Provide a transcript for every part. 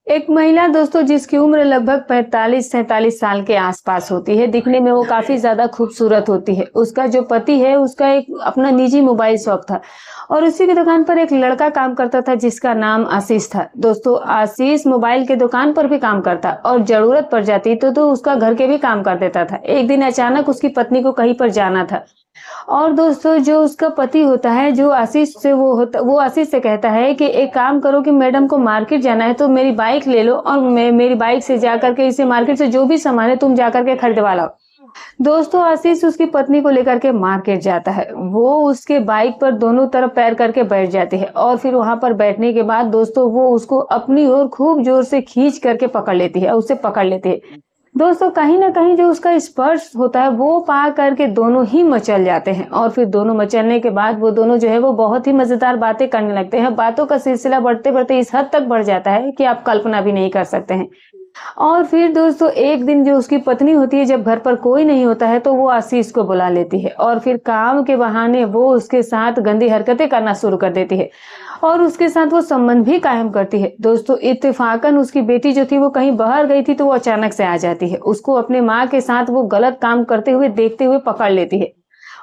एक महिला दोस्तों जिसकी उम्र लगभग 45-47 साल के आसपास होती है, दिखने में वो काफी ज्यादा खूबसूरत होती है। उसका जो पति है उसका एक अपना निजी मोबाइल शॉप था और उसी की दुकान पर एक लड़का काम करता था जिसका नाम आशीष था। दोस्तों आशीष मोबाइल के दुकान पर भी काम करता और जरूरत पड़ जाती तो उसका घर के भी काम कर देता था। एक दिन अचानक उसकी पत्नी को कहीं पर जाना था और दोस्तों जो उसका पति होता है, जो आशीष से वो आशीष से कहता है कि एक काम करो कि मैडम को मार्केट जाना है तो मेरी बाइक ले लो और मैं मेरी बाइक से जाकर के इसे मार्केट से जो भी सामान है तुम जाकर के खरीदवा लाओ। दोस्तों आशीष उसकी पत्नी को लेकर के मार्केट जाता है। वो उसके बाइक पर दोनों तरफ पैर करके बैठ जाती है और फिर वहां पर बैठने के बाद दोस्तों वो उसको अपनी ओर खूब जोर से खींच करके पकड़ लेती है, उससे पकड़ लेती है। दोस्तों कहीं ना कहीं जो उसका स्पर्श होता है वो पा करके दोनों ही मचल जाते हैं और फिर दोनों मचलने के बाद वो दोनों जो है वो बहुत ही मजेदार बातें करने लगते हैं। बातों का सिलसिला बढ़ते बढ़ते इस हद तक बढ़ जाता है कि आप कल्पना भी नहीं कर सकते हैं। और फिर दोस्तों एक दिन जो उसकी पत्नी होती है, जब घर पर कोई नहीं होता है तो वो आशीष को बुला लेती है और फिर काम के बहाने वो उसके साथ गंदी हरकतें करना शुरू कर देती है और उसके साथ वो संबंध भी कायम करती है। दोस्तों इत्तेफाकन उसकी बेटी जो थी वो कहीं बाहर गई थी तो वो अचानक से आ जाती है। उसको अपने माँ के साथ वो गलत काम करते हुए देखते हुए पकड़ लेती है।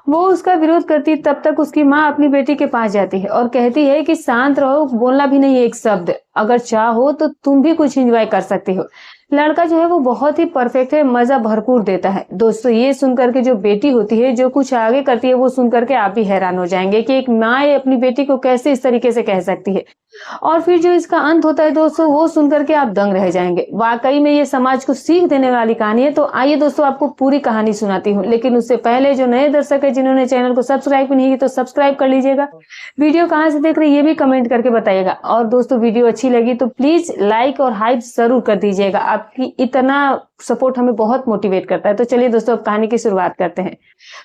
वो उसका विरोध करती, तब तक उसकी माँ अपनी बेटी के पास जाती है और कहती है कि शांत रहो, बोलना भी नहीं एक शब्द, अगर चाहो तो तुम भी कुछ एंजॉय कर सकती हो। लड़का जो है वो बहुत ही परफेक्ट है, मजा भरपूर देता है। दोस्तों ये सुनकर के जो बेटी होती है जो कुछ आगे करती है वो सुनकर के आप भी हैरान हो जाएंगे कि एक माँ अपनी बेटी को कैसे इस तरीके से कह सकती है। और फिर जो इसका अंत होता है दोस्तों वो सुनकर के आप दंग रह जाएंगे। वाकई में ये समाज को सीख देने वाली कहानी है। तो आइए दोस्तों आपको पूरी कहानी सुनाती हूँ, लेकिन उससे पहले जो नए दर्शक है जिन्होंने चैनल को सब्सक्राइब भी नहीं किया तो सब्सक्राइब कर लीजिएगा। वीडियो कहाँ से देख रहे हैं ये भी कमेंट करके बताइएगा और दोस्तों वीडियो अच्छी लगी तो प्लीज लाइक और हाइप जरूर कर दीजिएगा। आपकी इतना सपोर्ट हमें बहुत मोटिवेट करता है। तो चलिए दोस्तों अब कहानी की शुरुआत करते हैं।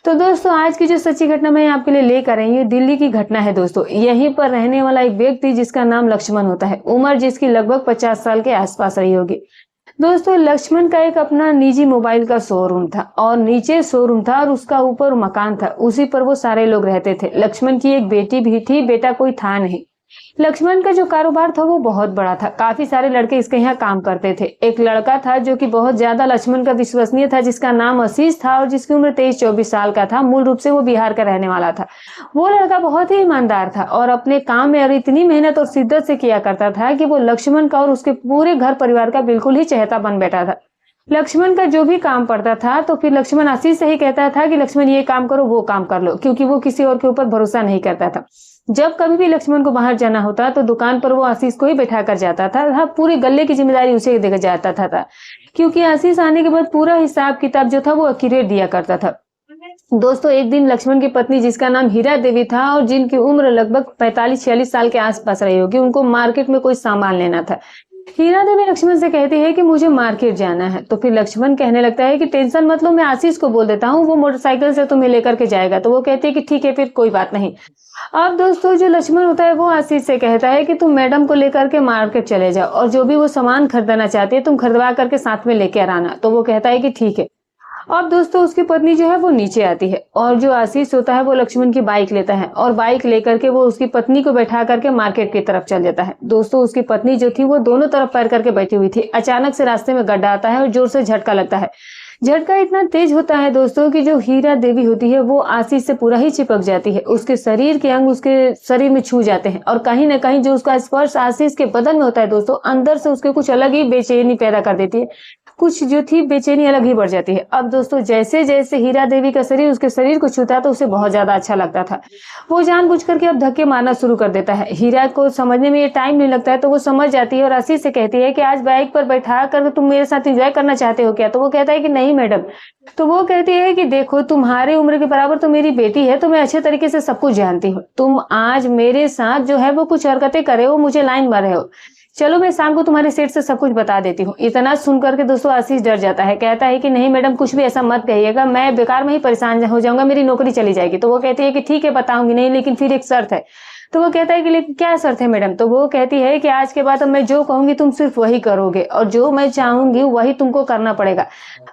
तो दोस्तों आज की जो सच्ची घटना मैं आपके लिए लेकर आई हूँ दिल्ली की घटना है। दोस्तों यहीं पर रहने वाला एक व्यक्ति जिसका नाम लक्ष्मण होता है, उम्र जिसकी लगभग 50 साल के आसपास रही होगी। दोस्तों लक्ष्मण का एक अपना निजी मोबाइल का शोरूम था और नीचे शोरूम था और उसका ऊपर मकान था, उसी पर वो सारे लोग रहते थे। लक्ष्मण की एक बेटी भी थी, बेटा कोई था नहीं। लक्ष्मण का जो कारोबार था वो बहुत बड़ा था, काफी सारे लड़के इसके यहाँ काम करते थे। एक लड़का था जो कि बहुत ज्यादा लक्ष्मण का विश्वसनीय था, जिसका नाम आशीष था और जिसकी उम्र 23-24 साल का था। मूल रूप से वो बिहार का रहने वाला था। वो लड़का बहुत ही ईमानदार था और अपने काम में और इतनी मेहनत और शिद्दत से किया करता था कि वो लक्ष्मण का और उसके पूरे घर परिवार का बिल्कुल ही चहेता बन बैठा था। लक्ष्मण का जो भी काम पड़ता था तो फिर लक्ष्मण आशीष से ही कहता था कि लक्ष्मण ये काम करो वो काम कर लो, क्योंकि वो किसी और के ऊपर भरोसा नहीं करता था। जब कभी भी लक्ष्मण को बाहर जाना होता तो दुकान पर वो आशीष को ही बैठा कर जाता था। हाँ, पूरी गल्ले की जिम्मेदारी उसे देकर जाता था क्योंकि आशीष आने के बाद पूरा हिसाब किताब जो था वो एक्यूरेट दिया करता था। दोस्तों एक दिन लक्ष्मण की पत्नी जिसका नाम हीरा देवी था और जिनकी उम्र लगभग 45-46 साल के आसपास रही होगी, उनको मार्केट में कोई सामान लेना था। हीरा देवी लक्ष्मण से कहती है कि मुझे मार्केट जाना है। तो फिर लक्ष्मण कहने लगता है कि टेंशन मत लो, मैं आशीष को बोल देता हूँ, वो मोटरसाइकिल से तुम्हें लेकर के जाएगा। तो वो कहती है कि ठीक है फिर कोई बात नहीं। अब दोस्तों जो लक्ष्मण होता है वो आशीष से कहता है कि तुम मैडम को लेकर के मार्केट चले जाओ और जो भी वो सामान खरीदना चाहती है तुम खरीदवा करके साथ में लेकर आना। तो वो कहता है कि ठीक है। अब दोस्तों उसकी पत्नी जो है वो नीचे आती है और जो आशीष होता है वो लक्ष्मण की बाइक लेता है और बाइक लेकर के वो उसकी पत्नी को बैठा करके मार्केट की तरफ चल जाता है। दोस्तों उसकी पत्नी जो थी वो दोनों तरफ पैर करके बैठी हुई थी। अचानक से रास्ते में गड्ढा आता है और जोर से झटका लगता है। झटका इतना तेज होता है दोस्तों कि जो हीरा देवी होती है वो आशीष से पूरा ही चिपक जाती है। उसके शरीर के अंग उसके शरीर में छू जाते हैं और कहीं ना कहीं जो उसका स्पर्श आशीष के बदन में होता है दोस्तों, अंदर से उसके कुछ अलग ही बेचैनी पैदा कर देती है। कुछ जो थी बेचैनी अलग ही बढ़ जाती है। अब दोस्तों जैसे जैसे हीरा देवी का शरीर उसके शरीर को छूता तो उसे बहुत ज्यादा अच्छा लगता था। वो जानबूझ करके अब धक्के मारना शुरू कर देता है। हीरा को समझने में ये टाइम नहीं लगता है तो वो समझ जाती है और आशीष से कहती है कि आज बाइक पर बैठा कर तुम मेरे साथ एंजॉय करना चाहते हो क्या? तो वो कहता है कि नहीं मैडम। तो वो कहती है कि देखो तुम्हारे उम्र के बराबर तो मेरी बेटी है, तो मैं अच्छे तरीके से सब कुछ जानती हूँ। तुम आज मेरे साथ जो है वो कुछ हरकतें करे हो, मुझे लाइन मार रहे हो। चलो मैं शाम को तुम्हारे सेठ से सब कुछ बता देती हूँ। इतना सुन करके दोस्तों आशीष डर जाता है, कहता है कि नहीं मैडम कुछ भी ऐसा मत कहिएगा, मैं बेकार में ही परेशान हो जाऊंगा, मेरी नौकरी चली जाएगी। तो वो कहती है कि ठीक है बताऊंगी नहीं, लेकिन फिर एक शर्त है। तो वो कहता है कि लेकिन क्या शर्त है मैडम? तो वो कहती है कि आज के बाद अब मैं जो कहूंगी तुम सिर्फ वही करोगे और जो मैं चाहूंगी वही तुमको करना पड़ेगा।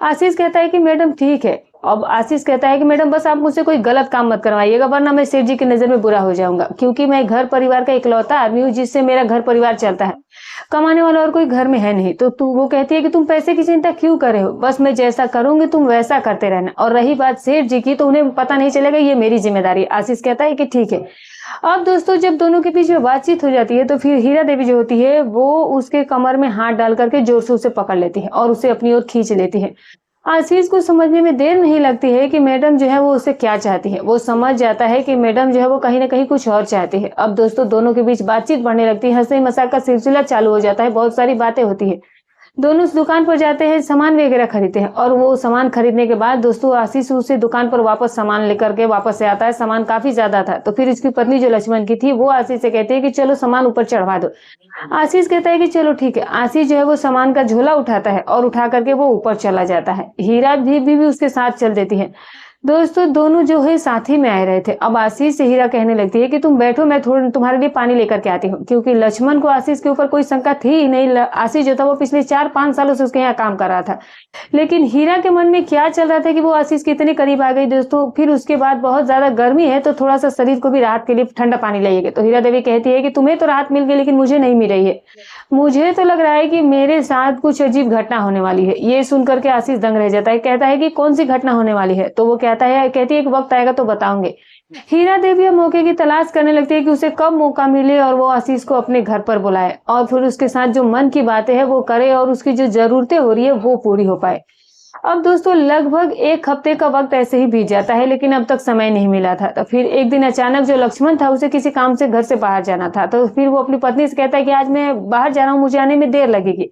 आशीष कहता है कि मैडम ठीक है, अब आशीष कहता है कि मैडम बस आप मुझसे कोई गलत काम मत करवाइएगा, वरना मैं सेठ जी की नजर में बुरा हो जाऊंगा, क्योंकि मैं घर परिवार का इकलौता आदमी हूँ जिससे मेरा घर परिवार चलता है, कमाने वाला और कोई घर में है नहीं। तो तू वो कहती है कि तुम पैसे की चिंता क्यों कर रहे हो, बस मैं जैसा करूंगी तुम वैसा करते रहना, और रही बात सेठ जी की तो उन्हें पता नहीं चलेगा, ये मेरी जिम्मेदारी। आशीष कहता है कि ठीक है। अब दोस्तों जब दोनों के बीच में बातचीत हो जाती है तो फिर हीरा देवी जो होती है वो उसके कमर में हाथ डाल करके जोर से उसे पकड़ लेती है और उसे अपनी ओर खींच लेती है। आशीष को समझने में देर नहीं लगती है कि मैडम जो है वो उससे क्या चाहती है। वो समझ जाता है कि मैडम जो है वो कहीं ना कहीं कुछ और चाहती है। अब दोस्तों दोनों के बीच बातचीत बढ़ने लगती है, हंसी मजाक का सिलसिला चालू हो जाता है, बहुत सारी बातें होती है। दोनों उस दुकान पर जाते हैं, सामान वगैरह खरीदते हैं, और वो सामान खरीदने के बाद दोस्तों आशीष उसे दुकान पर वापस सामान लेकर के वापस से आता है। सामान काफी ज्यादा था, तो फिर इसकी पत्नी जो लक्ष्मण की थी वो आशीष से कहती है कि चलो सामान ऊपर चढ़वा दो। आशीष कहता है कि चलो ठीक है। आशीष जो है वो सामान का झोला उठाता है और उठा करके वो ऊपर चला जाता है। हीरा भी उसके साथ चल देती है। दोस्तों दोनों जो है साथ ही में आए रहे थे। अब आशीष से हीरा कहने लगती है कि तुम बैठो, मैं थोड़ा तुम्हारे लिए पानी लेकर के आती हूँ, क्योंकि लक्ष्मण को आशीष के ऊपर कोई शंका थी ही नहीं। आशीष जो था वो पिछले 4-5 सालों से उसके यहाँ काम कर रहा था, लेकिन हीरा के मन में क्या चल रहा था कि वो आशीष के इतने करीब आ गई। दोस्तों फिर उसके बाद बहुत ज्यादा गर्मी है तो थोड़ा सा शरीर को भी राहत के लिए ठंडा पानी लाइएगा। तो हीरा देवी कहती है कि तुम्हें तो राहत मिल गई लेकिन मुझे नहीं मिल रही है, मुझे तो लग रहा है कि मेरे साथ कुछ अजीब घटना होने वाली है। ये सुनकर के आशीष दंग रह जाता है, कहता है कि कौन सी घटना होने वाली है। तो वो कहती है कि वक्त आएगा तो बताऊंगे। हीरा देवी अब मौके की तलाश करने लगती है कि उसे कब मौका मिले और वो आशीष को अपने घर पर बुलाए और फिर उसके साथ जो मन की बातें हैं वो करे और उसकी जो जरूरतें हो रही है वो पूरी हो पाए। अब दोस्तों लगभग 1 हफ्ते का वक्त ऐसे ही बीत जाता है, लेकिन अब तक समय नहीं मिला था। तो फिर एक दिन अचानक जो लक्ष्मण था उसे किसी काम से घर से बाहर जाना था, तो फिर वो अपनी पत्नी से कहता है कि आज मैं बाहर जा रहा हूँ, मुझे आने में देर लगेगी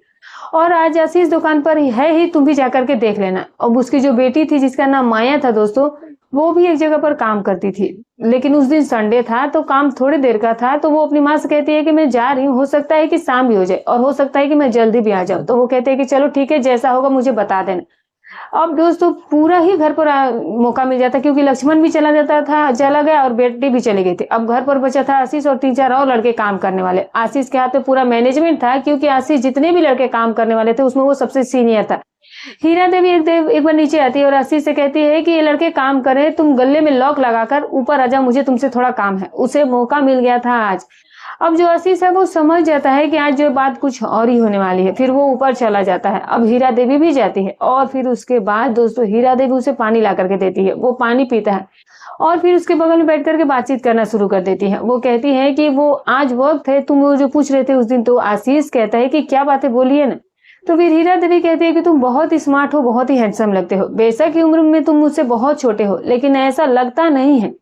और आज आशीष दुकान पर है ही, तुम भी जाकर के देख लेना। अब उसकी जो बेटी थी जिसका नाम माया था दोस्तों, वो भी एक जगह पर काम करती थी, लेकिन उस दिन संडे था तो काम थोड़ी देर का था। तो वो अपनी माँ से कहती है कि मैं जा रही हूँ, हो सकता है कि शाम भी हो जाए और हो सकता है कि मैं जल्दी भी आ जाऊँ। तो वो कहते हैं कि चलो ठीक है, जैसा होगा मुझे बता देना। अब दोस्तों पूरा ही घर पर मौका मिल जाता, क्योंकि लक्ष्मण भी चला गया और बेटी भी चली गई थी। अब घर पर बचा था आशीष और 3-4 और लड़के काम करने वाले। आशीष के हाथ में पूरा मैनेजमेंट था, क्योंकि आशीष जितने भी लड़के काम करने वाले थे उसमें वो सबसे सीनियर था। हीरा देवी एक बार नीचे आती है और आशीष से कहती है कि ये लड़के काम करे, तुम गले में लॉक लगाकर ऊपर आ जाओ, मुझे तुमसे थोड़ा काम है। उसे मौका मिल गया था आज। अब जो आशीष है वो समझ जाता है कि आज जो बात कुछ और ही होने वाली है, फिर वो ऊपर चला जाता है। अब हीरा देवी भी जाती है और फिर उसके बाद दोस्तों हीरा देवी उसे पानी ला करके देती है। वो पानी पीता है और फिर उसके बगल में बैठ करके बातचीत करना शुरू कर देती है। वो कहती है कि वो आज वक्त है, तुम वो जो पूछ रहे थे उस दिन। तो आशीष कहता है कि क्या बातें बोलिए ना। तो फिर हीरा देवी कहती है कि तुम बहुत स्मार्ट हो, बहुत ही हैंडसम लगते हो, बेशक की उम्र में तुम मुझसे बहुत छोटे हो लेकिन ऐसा लगता नहीं है।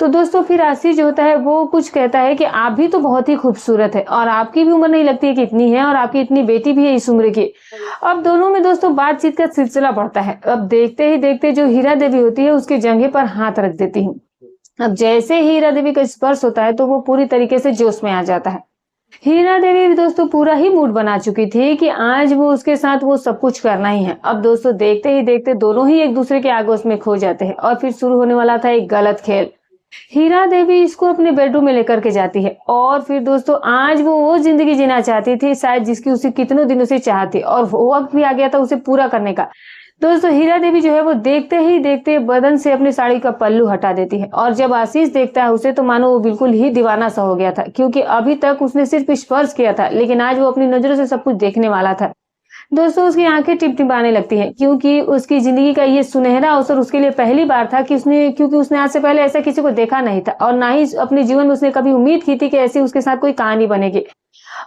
तो दोस्तों फिर आशीष जो होता है वो कुछ कहता है कि आप भी तो बहुत ही खूबसूरत है और आपकी भी उम्र नहीं लगती है कि इतनी है, और आपकी इतनी बेटी भी है इस उम्र की। अब दोनों में दोस्तों बातचीत का सिलसिला बढ़ता है। अब देखते ही देखते जो हीरा देवी होती है उसके जंघे पर हाथ रख देती है। अब जैसे ही हीरा देवी का स्पर्श होता है तो वो पूरी तरीके से जोश में आ जाता है। हीरा देवी भी दोस्तों पूरा ही मूड बना चुकी थी कि आज वो उसके साथ वो सब कुछ करना ही है। अब दोस्तों देखते ही देखते दोनों ही एक दूसरे के आगोश में खो जाते हैं और फिर शुरू होने वाला था एक गलत खेल। हीरा देवी इसको अपने बेडरूम में लेकर के जाती है और फिर दोस्तों आज वो जिंदगी जीना चाहती थी शायद जिसकी उसे कितनों दिनों से चाह थी, और वक्त भी आ गया था उसे पूरा करने का। दोस्तों हीरा देवी जो है वो देखते ही देखते बदन से अपनी साड़ी का पल्लू हटा देती है, और जब आशीष देखता है उसे तो मानो वो बिल्कुल ही दीवाना सा हो गया था, क्योंकि अभी तक उसने सिर्फ स्पर्श किया था लेकिन आज वो अपनी नजरों से सब कुछ देखने वाला था। दोस्तों उसकी आंखें टिपटिपाने लगती हैं, क्योंकि उसकी जिंदगी का ये सुनहरा अवसर उसके लिए पहली बार था कि क्योंकि उसने आज से पहले ऐसा किसी को देखा नहीं था और ना ही अपने जीवन में उसने कभी उम्मीद की थी कि ऐसी उसके साथ कोई कहानी बनेगी।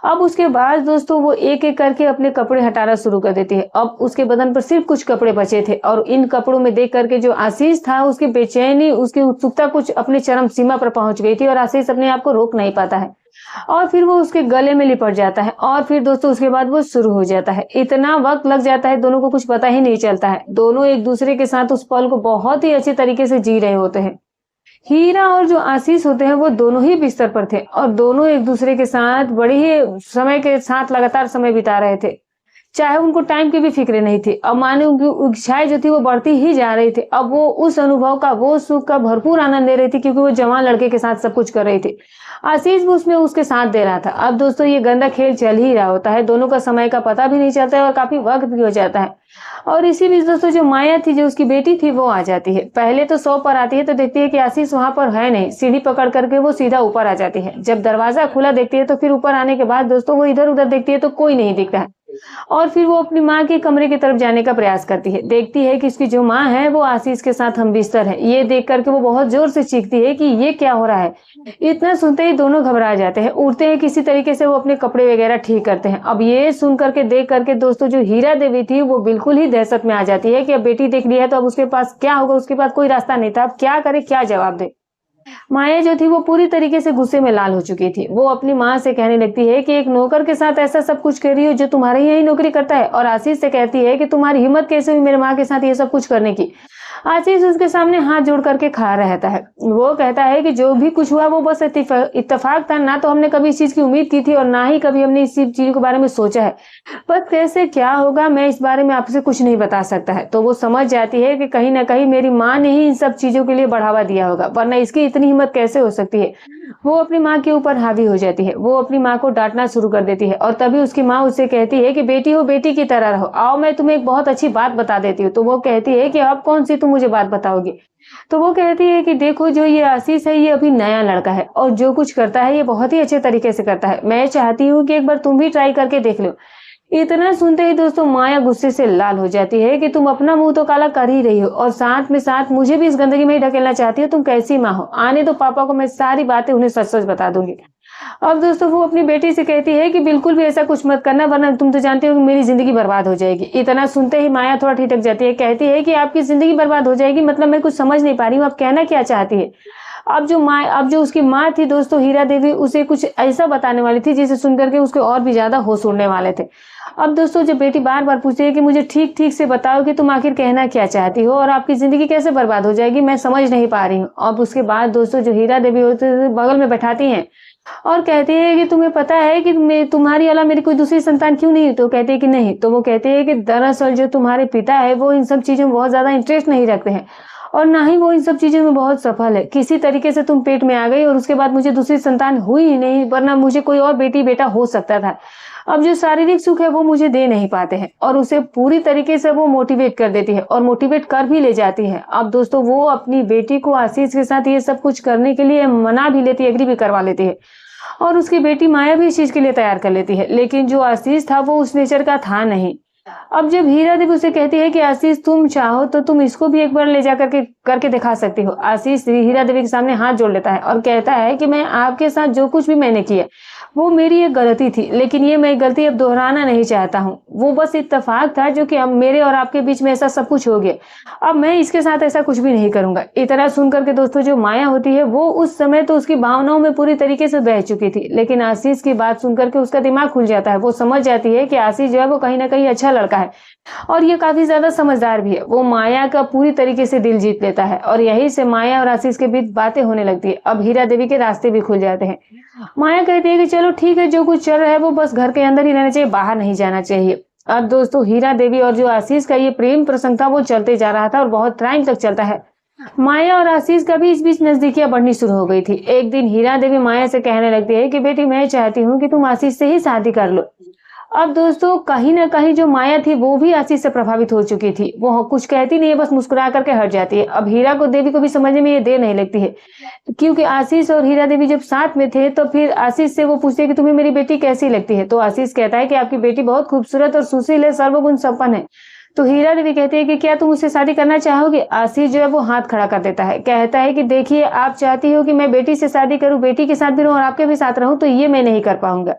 अब उसके बाद दोस्तों वो एक एक करके अपने कपड़े हटाना शुरू कर देती है। अब उसके बदन पर सिर्फ कुछ कपड़े बचे थे और इन कपड़ों में देख करके जो आशीष था उसकी बेचैनी, उसकी उत्सुकता कुछ अपनी चरम सीमा पर पहुंच गई थी और आशीष अपने आप को रोक नहीं पाता है और फिर वो उसके गले में लिपट जाता है और फिर दोस्तों उसके बाद वो शुरू हो जाता है। इतना वक्त लग जाता है दोनों को कुछ पता ही नहीं चलता है। दोनों एक दूसरे के साथ उस पल को बहुत ही अच्छे तरीके से जी रहे होते हैं। हीरा और जो आशीष होते हैं वो दोनों ही बिस्तर पर थे और दोनों एक दूसरे के साथ बड़ी ही समय के साथ लगातार समय बिता रहे थे। चाहे उनको टाइम की भी फ़िक्र नहीं थी। अब मानो उनकी इच्छाएँ जो थी वो बढ़ती ही जा रही थी। अब वो उस अनुभव का, वो सुख का भरपूर आनंद ले रही थी क्योंकि वो जवान लड़के के साथ सब कुछ कर रही थी। आशीष भी उसमें उसके साथ दे रहा था। अब दोस्तों ये गंदा खेल चल ही रहा होता है, दोनों का समय का पता भी नहीं चलता है और काफ़ी वक़्त भी हो जाता है। और इसी बीच दोस्तों जो माया थी, जो उसकी बेटी थी, वो आ जाती है। पहले तो शॉप पर आती है तो देखती है कि आशीष वहाँ पर है नहीं। सीढ़ी पकड़ करके वो सीधा ऊपर आ जाती है। जब दरवाज़ा खुला देखती है तो फिर ऊपर आने के बाद दोस्तों वो इधर-उधर देखती है तो कोई नहीं दिख रहा है। और फिर वो अपनी माँ के कमरे की तरफ जाने का प्रयास करती है। देखती है कि उसकी जो माँ है वो आशीष के साथ हमबिस्तर है। ये देख कर के वो बहुत ज़ोर से चीखती है कि ये क्या हो रहा है? इतना सुनते ही दोनों घबरा जाते हैं। उठते हैं, किसी तरीके से वो अपने कपड़े वगैरह ठीक करते हैं। अब ये सुन कर के, देख कर के दोस्तों जो हीरा देवी थी वो बिल्कुल ही दहशत में आ जाती है कि अब बेटी देख ली है तो अब उसके पास क्या होगा? उसके पास कोई रास्ता नहीं था। अब क्या करे, क्या जवाब दे? माया जो थी वो पूरी तरीके से गुस्से में लाल हो चुकी थी। वो अपनी माँ से कहने लगती है कि एक नौकर के साथ ऐसा सब कुछ कर रही हो जो तुम्हारे यही नौकरी करता है, और आशीष से कहती है कि तुम्हारी हिम्मत कैसे हुई मेरे माँ के साथ ये सब कुछ करने की। आशीष उसके सामने हाथ जोड़ करके खड़ा रहता है। वो कहता है कि जो भी कुछ हुआ वो बस इत्तेफाक था, ना तो हमने कभी इस चीज की उम्मीद की थी और ना ही कभी हमने इस चीज के बारे में सोचा है। पर कैसे क्या होगा मैं इस बारे में आपसे कुछ नहीं बता सकता है। तो वो समझ जाती है कि कहीं ना कहीं मेरी माँ ने ही इन सब चीजों के लिए बढ़ावा दिया होगा, वरना इसकी इतनी हिम्मत कैसे हो सकती है। वो अपनी माँ के ऊपर हावी हो जाती है। वो अपनी माँ को डांटना शुरू कर देती है और तभी उसकी माँ उससे कहती है कि बेटी हो, बेटी की तरह रहो, आओ मैं तुम्हें एक बहुत अच्छी बात बता देती हूँ। तो वो कहती है कि अब कौन सी तुम मुझे बात बताओगी? तो वो कहती है कि देखो, जो ये आशीष है ये अभी नया लड़का है और जो कुछ करता है ये बहुत ही अच्छे तरीके से करता है। मैं चाहती हूँ कि एक बार तुम भी ट्राई करके देख लो। इतना सुनते ही दोस्तों माया गुस्से से लाल हो जाती है कि तुम अपना मुंह तो काला कर ही रही हो और साथ में साथ मुझे भी इस गंदगी में ही ढकेलना चाहती हो। तुम कैसी माँ हो? आने दो पापा को, मैं सारी बातें उन्हें सच सच बता दूंगी। अब दोस्तों वो अपनी बेटी से कहती है कि बिल्कुल भी ऐसा कुछ मत करना, वरना तुम तो जानते हो कि मेरी जिंदगी बर्बाद हो जाएगी। इतना सुनते ही माया थोड़ा ठिठक जाती है। कहती है कि आपकी जिंदगी बर्बाद हो जाएगी मतलब? मैं कुछ समझ नहीं पा रही हूँ, आप कहना क्या चाहती है? अब जो उसकी माँ थी दोस्तों, हीरा देवी, उसे कुछ ऐसा बताने वाली थी जिसे सुनकर के उसके और भी ज्यादा होश उड़ने वाले थे। अब दोस्तों जब बेटी बार बार पूछती है कि मुझे ठीक ठीक से बताओ कि तुम आखिर कहना क्या चाहती हो और आपकी जिंदगी कैसे बर्बाद हो जाएगी, मैं समझ नहीं पा रही हूँ। अब उसके बाद दोस्तों जो हीरा देवी होती है बगल में बैठाती हैं और कहती है कि तुम्हें पता है कि तुम्हारी अलावा मेरी कोई दूसरी संतान क्यों नहीं? तो कहती है कि नहीं। तो वो कहती है कि दरअसल जो तुम्हारे पिता है वो इन सब चीजों में बहुत ज्यादा इंटरेस्ट नहीं रखते हैं और ना ही वो इन सब चीजों में बहुत सफल है। किसी तरीके से तुम पेट में आ गई और उसके बाद मुझे दूसरी संतान हुई ही नहीं, वरना मुझे कोई और बेटी बेटा हो सकता था। अब जो शारीरिक सुख है वो मुझे दे नहीं पाते हैं और उसे पूरी तरीके से वो मोटिवेट कर देती है और मोटिवेट कर भी ले जाती है। अब दोस्तों वो अपनी बेटी को आशीष के साथ ये सब कुछ करने के लिए मना भी लेती है, एग्री भी करवा लेती है और उसकी बेटी माया भी इस चीज के लिए तैयार कर लेती है। लेकिन जो आशीष था वो उस नेचर का था नहीं। अब जब हीरा देवी उसे कहती है कि आशीष तुम चाहो तो तुम इसको भी एक बार ले जा करके दिखा सकती हो, आशीष हीरा देवी के सामने हाथ जोड़ लेता है और कहता है कि मैं आपके साथ जो कुछ भी मैंने किया वो मेरी एक गलती थी, लेकिन ये मैं गलती अब दोहराना नहीं चाहता हूँ। वो बस इत्तेफाक था जो कि अब मेरे और आपके बीच में ऐसा सब कुछ हो गया। अब मैं इसके साथ ऐसा कुछ भी नहीं करूंगा। इतना सुन करके दोस्तों जो माया होती है वो उस समय तो उसकी भावनाओं में पूरी तरीके से बह चुकी थी, लेकिन आशीष की बात सुनकर के उसका दिमाग खुल जाता है। वो समझ जाती है कि आशीष जो है वो कहीं ना कहीं अच्छा लड़का है और ये काफी ज्यादा समझदार भी है। वो माया का पूरी तरीके से दिल जीत लेता है और यही से माया और आशीष के बीच बातें होने लगती है। अब हीरा देवी के रास्ते भी खुल जाते हैं। माया कहती है कि चलो ठीक है, जो कुछ चल रहा है वो बस घर के अंदर ही रहना चाहिए, बाहर नहीं जाना चाहिए। अब दोस्तों हीरा देवी और जो आशीष का ये प्रेम प्रसंग था वो चलते जा रहा था और बहुत टाइम तक चलता है। माया और आशीष का भी इस बीच नजदीकियां बढ़नी शुरू हो गई थी। एक दिन हीरा देवी माया से कहने लगती है कि बेटी मैं चाहती हूँ कि तुम आशीष से ही शादी कर लो। अब दोस्तों कहीं ना कहीं जो माया थी वो भी आशीष से प्रभावित हो चुकी थी। वो कुछ कहती नहीं है, बस मुस्कुरा करके हट जाती है। अब हीरा को देवी को भी समझने में ये देर नहीं लगती है, क्योंकि आशीष और हीरा देवी जब साथ में थे तो फिर आशीष से वो पूछते है कि तुम्हें मेरी बेटी कैसी लगती है? तो आशीष कहता है कि आपकी बेटी बहुत खूबसूरत और सुशील है, सर्वगुण संपन्न है। तो हीरा देवी कहती है कि क्या तुम उससे शादी करना चाहोगे? आशीष जो है वो हाथ खड़ा कर देता है, कहता है कि देखिए आप चाहती हो कि मैं बेटी से शादी करूं, बेटी के साथ भी रहूं और आपके भी साथ रहूं, तो ये मैं नहीं कर पाऊंगा।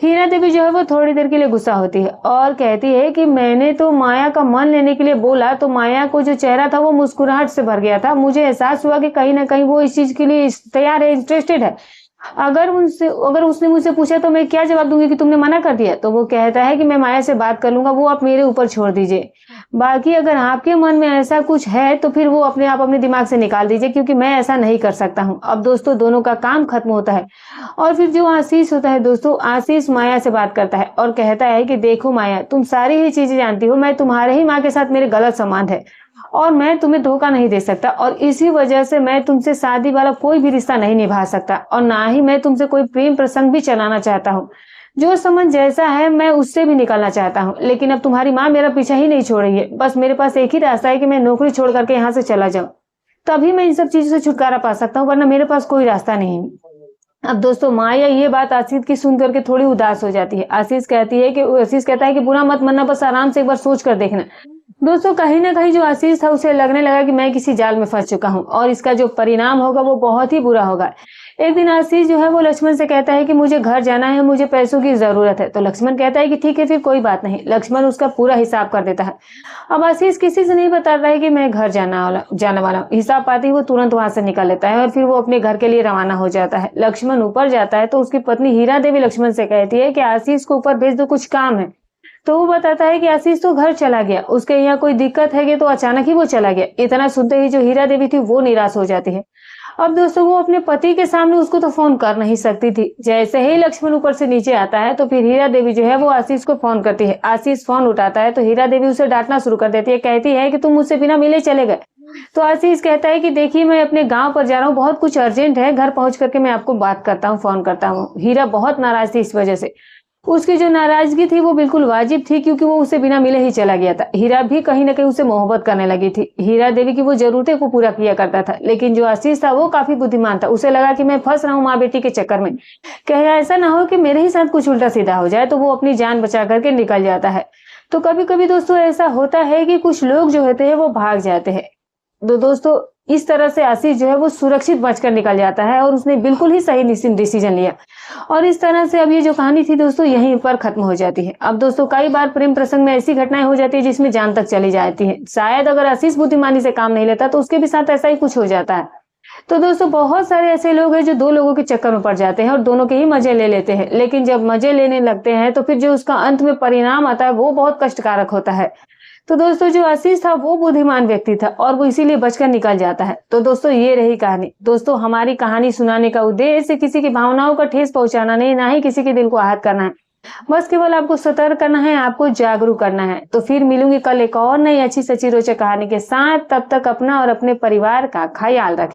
हीरा देवी जो है वो थोड़ी देर के लिए गुस्सा होती है और कहती है कि मैंने तो माया का मन लेने के लिए बोला तो माया को जो चेहरा था वो मुस्कुराहट से भर गया था। मुझे एहसास हुआ कि कहीं ना कहीं वो इस चीज के लिए तैयार है, इंटरेस्टेड है। अगर उसने मुझसे पूछा तो मैं क्या जवाब दूँगी कि तुमने मना कर दिया? तो वो कहता है कि मैं माया से बात कर लूँगा, वो आप मेरे ऊपर छोड़ दीजिए। बाकी अगर आपके मन में ऐसा कुछ है तो फिर वो अपने आप अपने दिमाग से निकाल दीजिए, क्योंकि मैं ऐसा नहीं कर सकता हूँ। अब दोस्तों दोनों का काम खत्म होता है और फिर जो आशीष होता है दोस्तों, आशीष माया से बात करता है और कहता है कि देखो माया, तुम सारी ही चीज़ें जानती हो, मैं तुम्हारे ही माँ के साथ मेरे गलत संबंध है और मैं तुम्हें धोखा नहीं दे सकता और इसी वजह से मैं तुमसे शादी वाला कोई भी रिश्ता नहीं निभा सकता और ना ही मैं तुमसे कोई प्रेम प्रसंग भी चलाना चाहता हूँ। जो संबंध जैसा है मैं उससे भी निकलना चाहता हूँ, लेकिन अब तुम्हारी माँ मेरा पीछा ही नहीं छोड़ रही है। बस मेरे पास एक ही रास्ता है कि मैं नौकरी छोड़ करके यहाँ से चला जाऊँ, तभी मैं इन सब चीज़ों से छुटकारा पा सकता हूँ, वरना मेरे पास कोई रास्ता नहीं है। अब दोस्तों माया ये बात आशीष की सुन करके थोड़ी उदास हो जाती है। आशीष कहता है कि बुरा मत मानना, बस आराम से एक बार सोच कर देखना। दोस्तों कहीं ना कहीं जो आशीष था उसे लगने लगा कि मैं किसी जाल में फंस चुका हूँ और इसका जो परिणाम होगा वो बहुत ही बुरा होगा। एक दिन आशीष जो है वो लक्ष्मण से कहता है कि मुझे घर जाना है, मुझे पैसों की जरूरत है। तो लक्ष्मण कहता है कि ठीक है, फिर कोई बात नहीं। लक्ष्मण उसका पूरा हिसाब कर देता है। अब आशीष किसी से नहीं बता रहा है कि मैं घर जाने वाला हूँ। हिसाब पाती वो तुरंत वहां से निकल लेता है और फिर वो अपने घर के लिए रवाना हो जाता है। लक्ष्मण ऊपर जाता है तो उसकी पत्नी हीरा देवी लक्ष्मण से कहती है कि आशीष को ऊपर भेज दो, कुछ काम है। तो वो बताता है कि आशीष तो घर चला गया, उसके यहाँ कोई दिक्कत है कि तो अचानक ही वो चला गया। इतना सुनते ही जो हीरा देवी थी वो निराश हो जाती है। अब दोस्तों वो अपने पति के सामने उसको तो फोन कर नहीं सकती थी। जैसे ही लक्ष्मण ऊपर से नीचे आता है तो फिर हीरा देवी जो है वो आशीष को फोन करती है। आशीष फोन उठाता है तो हीरा देवी उसे डांटना शुरू कर देती है, कहती है कि तुम मुझसे बिना मिले चले गए। तो आशीष कहता है कि देखिए मैं अपने गांव पर जा रहा हूँ, बहुत कुछ अर्जेंट है, घर पहुंच करके मैं आपको बात करता हूँ, फोन करता हूँ। हीरा बहुत नाराज थी इस वजह से। उसकी जो नाराजगी थी वो बिल्कुल वाजिब थी, क्योंकि वो उसे बिना मिले ही चला गया था। हीरा भी कहीं ना कहीं उसे मोहब्बत करने लगी थी। हीरा देवी की वो जरूरतें को पूरा किया करता था, लेकिन जो आशीष था वो काफी बुद्धिमान था। उसे लगा कि मैं फंस रहा हूँ माँ बेटी के चक्कर में, कहीं ऐसा ना हो कि मेरे ही साथ कुछ उल्टा सीधा हो जाए। तो वो अपनी जान बचा करके निकल जाता है। तो कभी कभी दोस्तों ऐसा होता है कि कुछ लोग जो होते हैं वो भाग जाते हैं। तो दोस्तों इस तरह से आशीष जो है वो सुरक्षित बचकर निकल जाता है और उसने बिल्कुल ही सही डिसीजन लिया। और इस तरह से अब ये जो कहानी थी दोस्तों यहीं पर खत्म हो जाती है। अब दोस्तों कई बार प्रेम प्रसंग में ऐसी घटनाएं हो जाती है जिसमें जान तक चली जाती है। शायद अगर आशीष बुद्धिमानी से काम नहीं लेता तो उसके भी साथ ऐसा ही कुछ हो जाता है। तो दोस्तों बहुत सारे ऐसे लोग हैं जो दो लोगों के चक्कर में पड़ जाते हैं और दोनों के ही मजे ले लेते हैं, लेकिन जब मजे लेने लगते हैं तो फिर जो उसका अंत में परिणाम आता है वो बहुत कष्टकारक होता है। तो दोस्तों जो आशीष था वो बुद्धिमान व्यक्ति था और वो इसीलिए बचकर निकल जाता है। तो दोस्तों ये रही कहानी। दोस्तों हमारी कहानी सुनाने का उद्देश्य किसी की भावनाओं का ठेस पहुंचाना नहीं, ना ही किसी के दिल को आहत करना है। बस केवल आपको सतर्क करना है, आपको जागरूक करना है। तो फिर मिलूंगी कल एक और नई अच्छी सच्ची रोचक कहानी के साथ। तब तक अपना और अपने परिवार का ख्याल रखें।